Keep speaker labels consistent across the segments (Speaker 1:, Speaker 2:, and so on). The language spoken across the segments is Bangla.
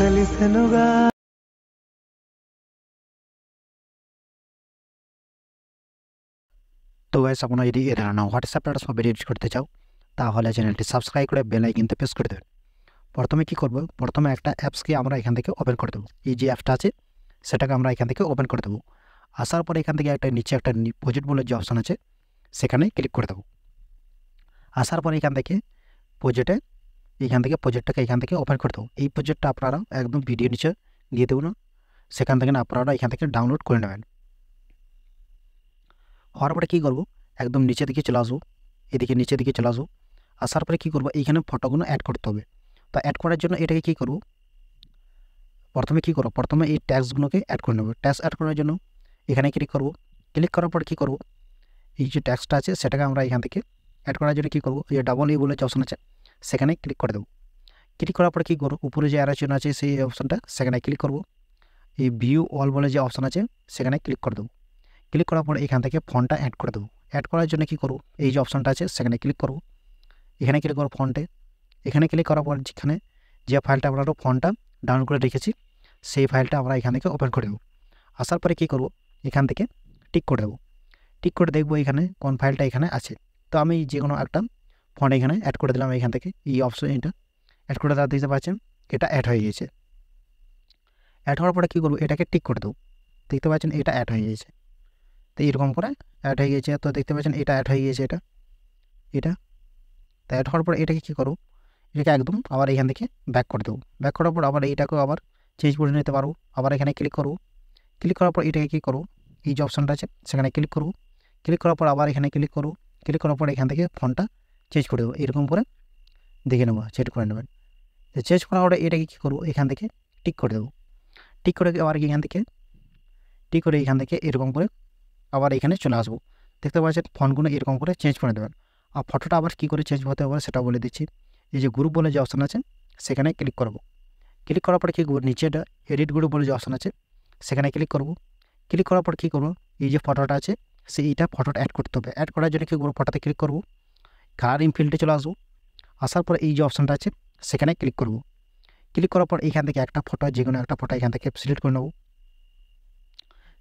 Speaker 1: তো গাইস আপনারা যদি এই ধরনের হোয়াটসঅ্যাপ এর সব এডিট করতে চাও তাহলে চ্যানেলটি সাবস্ক্রাইব করে বেল আইকনটি প্রেস করে দেবেন। প্রথমে কি করব, প্রথমে একটা অ্যাপসকে আমরা এখান থেকে ওপেন করে দেব। এই যে অ্যাপটা আছে সেটাকে আমরা এখান থেকে ওপেন করে দেব। আসার পরে এখান থেকে একটা নিচে একটা প্রজেক্ট বলে যে অপশন আছে সেখানে ক্লিক করে দেব। আসার পরে এখান থেকে প্রজেক্টটাকে এখান থেকে ওপেন করে দেবো। এই প্রজেক্টটা আপনারা একদম ভিডিও নিচে দিয়ে দেবো না, সেখান থেকে আপনারা এখান থেকে ডাউনলোড করে নেবেন। হওয়ার পরে কী করবো, একদম নিচে দিকে চলে আসবো, এদিকে নিচে দিকে চলে আসবো। আসার পরে কী করবো, এইখানে ফটোগুলো অ্যাড করতে হবে। তো অ্যাড করার জন্য এটাকে কী করবো, প্রথমে এই ট্যাক্সগুলোকে অ্যাড করে নেবো। ট্যাক্স অ্যাড করার জন্য এখানে ক্লিক করবো। ক্লিক করার পর কী করবো, এই যে ট্যাক্সটা আছে সেটাকে আমরা এখান থেকে অ্যাড করার জন্য কী করবো, এই যে ডাবল বলে যে অপশন আছে সেখানে ক্লিক করে দেবো। ক্লিক করার পরে কী করবো, উপরে যে অ্যারো চিহ্ন আছে সেই অপশনটা সেখানে ক্লিক করবো। এই ভিউ অল বলে যে অপশন আছে সেখানে ক্লিক করে দেবো। ক্লিক করার পর এখান থেকে ফন্টটা অ্যাড করে দেবো। অ্যাড করার জন্য কী করবো, এই যে অপশনটা আছে সেখানে ক্লিক করবো। এখানে ক্লিক করবো ফন্টে। এখানে ক্লিক করার পর যেখানে যে ফাইলটা আমরা ফন্টটা ডাউনলোড করে রেখেছি সেই ফাইলটা আমরা এখান থেকে ওপেন করে দেবো। আসার পরে কী করবো, এখান থেকে টিক করে দেবো। টিক করে দেখবো এখানে কোন ফাইলটা এখানে আছে। তো আমি যে কোনো একটা ফন্ট এখানে অ্যাড করে দিলাম। এখান থেকে এই অপশন এটা অ্যাড করে দেওয়া দেখতে পাচ্ছেন এটা অ্যাড হয়ে গিয়েছে। অ্যাড হওয়ার পরে কী করবো, এটাকে টিক করে দেবো। দেখতে পাচ্ছেন এটা অ্যাড হয়ে গিয়েছে। তো এরকম করে অ্যাড হয়ে গিয়েছে। তো দেখতে পাচ্ছেন এটা অ্যাড হয়ে গিয়েছে। এটা তো অ্যাড হওয়ার পর এটাকে কী করবো, এটাকে একদম আবার এখান থেকে ব্যাক করে দেবো। ব্যাক করার পর আবার এইটাকেও আবার চেঞ্জ করে নিতে পারবো। আবার এখানে ক্লিক করবো। ক্লিক করার পর এটাকে কী করবো, এই যে অপশানটা আছে সেখানে ক্লিক করবো। ক্লিক করার পর আবার এখানে ক্লিক করবো। ক্লিক করার পর এখান থেকে ফন্টটা চেঞ্জ করে দেবো। এরকম করে দেখে নেবো, সেট করে নেবেন। তো চেঞ্জ করার পরে এটাকে কী করবো, এখান থেকে টিক করে দেবো। টিক করে আবার এখান থেকে এরকম করে আবার এখানে চলে আসবো। দেখতে পাচ্ছেন ফন্টগুলো এরকম করে চেঞ্জ করে দেবেন। আর ফটোটা আবার কী করে চেঞ্জ হতে হবে সেটা বলে দিচ্ছি। এই যে গ্রুপ বলে যে অপশান আছে সেখানে ক্লিক করব। ক্লিক করার পরে কী করবো, নিচে এটা এডিট গ্রুপ বলে যে অপশান আছে সেখানে ক্লিক করব। ক্লিক করার পর কী করবো, এই যে ফটোটা আছে এইটা ফটোটা অ্যাড করতে হবে। অ্যাড করার জন্য কী করবো, ফটোতে ক্লিক করব। কালারিং ফিল্ডে চলে আসবো। আসার পরে এই যে অপশানটা আছে সেখানে ক্লিক করব। ক্লিক করার পর এইখান থেকে একটা ফটো, যে কোনো একটা ফটো এখান থেকে সিলেক্ট করে নেব।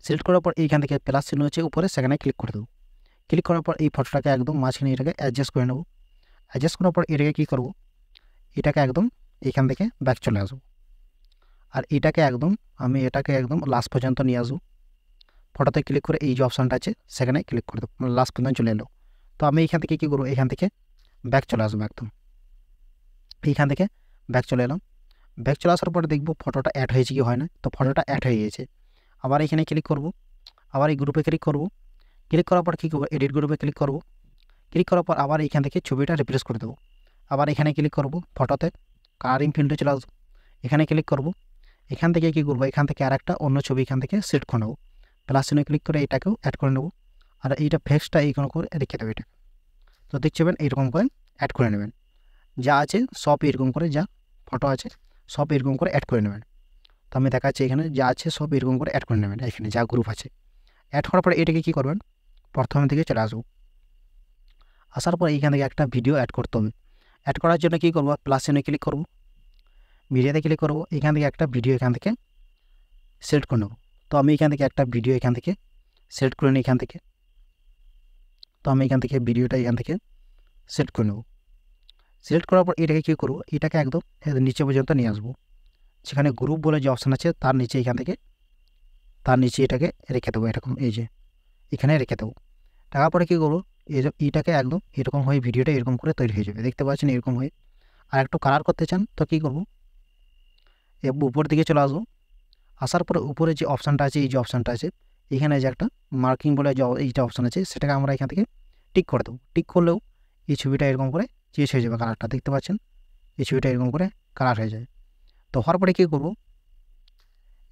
Speaker 1: সিলেক্ট করার পর এইখান থেকে প্লাস চিহ্ন হচ্ছে উপরে সেখানে ক্লিক করে দেবো। ক্লিক করার পর এই ফটোটাকে একদম মাঝখানে এটাকে অ্যাডজাস্ট করে নেব। অ্যাডজাস্ট করার পর এটাকে কী করব, এটাকে একদম এইখান থেকে ব্যাক চলে আসবো। আর এটাকে একদম লাস্ট পর্যন্ত নিয়ে আসবো। ফটোতে ক্লিক করে এই যে অপশানটা আছে সেখানে ক্লিক করে দেবো, লাস্ট পর্যন্ত চলে এলো। তো আমি এইখান থেকে কী করবো, এখান থেকে ব্যাক চলে আসবো একদম। এইখান থেকে ব্যাক চলে এলাম। ব্যাক চলে আসার পরে দেখবো ফটোটা অ্যাড হয়েছে কি হয় না। তো ফটোটা অ্যাড হয়ে গিয়েছে। আবার এখানে ক্লিক করব। আবার এই গ্রুপে ক্লিক করব। ক্লিক করার পর কী করবো, এডিট গ্রুপে ক্লিক করব। ক্লিক করার পর আবার এখান থেকে ছবিটা রিপ্লেস করে দেবো। আবার এখানে ক্লিক করব, ফটোতে কালারিং ফিল্ডে চলে আসবো। এখানে ক্লিক করব। এখান থেকে কী করবো, এখান থেকে আর একটা অন্য ছবি এখান থেকে সিলেক্ট করে নেবো। প্লাস চিহ্নে ক্লিক করে এটাকেও অ্যাড করে নেবো। আর এইটা ফেক্সটা এইখানে করে রেখে দেবো এটা। তো দেখছেন এইরকম করে অ্যাড করে নেবেন। যা আছে সব এরকম করে, যা ফটো আছে সব এরকম করে অ্যাড করে নেবেন। তো আমি দেখাচ্ছি এখানে যা আছে সব এরকম করে অ্যাড করে নেবেন। এখানে যা গ্রুপ আছে অ্যাড করার পরে এটাকে কী করবেন, প্রথম দিকে চলে আসবো। আসার পর এইখান থেকে একটা ভিডিও অ্যাড করতে হবে। অ্যাড করার জন্য কী করবো, প্লাস চিহ্নে ক্লিক করবো, ভিডিওতে ক্লিক করবো। এখান থেকে একটা ভিডিও এখান থেকে সিলেক্ট করে নেবো। তো আমি এখান থেকে একটা ভিডিও এখান থেকে সিলেক্ট করে নিই এখান থেকে। তো আমি এখান থেকে ভিডিওটা এখান থেকে সিলেক্ট করে নেব। সিলেক্ট করার পর এটাকে কী করবো, এটাকে একদম নিচে পর্যন্ত নিয়ে আসবো। সেখানে গ্রুপ বলে যে অপশান আছে তার নিচে এটাকে রেখে দেবো। এরকম এই যে এখানে রেখে দেবো। টাকার পরে কী করবো, এইটাকে একদম এরকম হয়ে ভিডিওটা এরকম করে তৈরি হয়ে যাবে। দেখতে পাচ্ছেন এরকম হয়ে। আর একটু কালার করতে চান তো কী করবো, উপর দিকে চলে আসবো। আসার পরে উপরে যে অপশানটা আছে, এই যে অপশানটা আছে এখানে যে একটা মার্কিং বলে যে এইটা অপশান আছে সেটাকে আমরা এখান থেকে টিক করে দেবো। টিক করলেও এই ছবিটা এরকম করে চেঞ্জ হয়ে যাবে কালারটা। দেখতে পাচ্ছেন এই ছবিটা এরকম করে কালার হয়ে যায়। তো হওয়ার পরে কী করবো,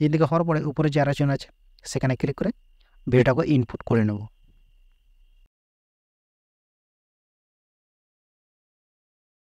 Speaker 1: এদিকে হওয়ার পরে উপরে যে আরেকজন আছে সেখানে ক্লিক করে ভিডিওটাকে ইনপুট করে নেব।